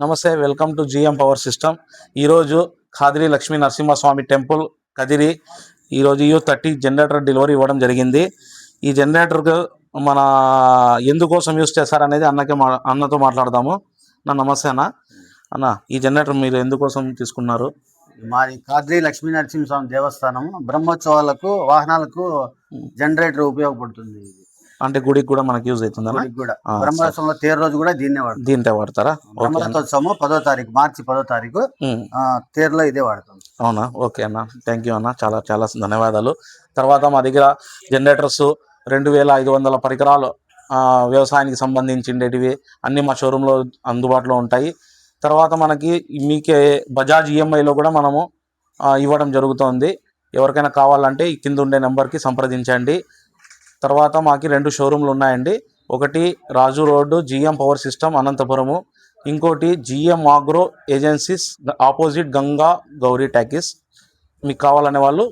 నమస్తే, welcome to GM power system. ఈరోజు Khadri Lakshmi Narasimhaswamy temple Kadiri ఈరోజు U30 జనరేటర్ డెలివరీ ఇవ్వడం జరిగింది. ఈ జనరేటర్కు మన ఎందుకోసం యూస్ చేస్తారనేది అన్నతో మాట్లాడదాము. నమస్తే అన్న, ఈ జనరేటర్ మీరు ఎందుకోసం తీసుకున్నారు? మాది ఖాద్రి లక్ష్మీ నరసింహస్వామి దేవస్థానం బ్రహ్మోత్సవాలకు వాహనాలకు జనరేటర్ ఉపయోగపడుతుంది. అంటే గుడికి కూడా మనకి యూజ్ అవుతుంది. బ్రహ్మోత్సవంలో తేరు రోజు కూడా దీంతో వాడతారా? బ్రహ్మోత్సవం 10వ తారీఖు, మార్చి 10వ తారీఖు తేరులో ఇదే వాడతాం. అవునా? ఓకే అన్న, థ్యాంక్ యూ అన్న, చాలా చాలా ధన్యవాదాలు. తర్వాత మా దగ్గర జనరేటర్స్ 2500 పరికరాలు వ్యవసాయానికి సంబంధించినవి అన్నీ మా షోరూంలో అందుబాటులో ఉంటాయి. తర్వాత మనకి మీకే బజాజ్ ఈఎంఐలో కూడా మనము ఇవ్వడం జరుగుతుంది. ఎవరికైనా కావాలంటే ఈ కింద ఉండే నెంబర్కి సంప్రదించండి. తర్వాత మాకు 2 షోరూమ్లు ఉన్నాయండి. ఒకటి Raju road GM power system Anantapuramu, ఇంకోటి GM agro agencies opposite Ganga Gauri talkies. మీకు కావాలనే వాళ్ళు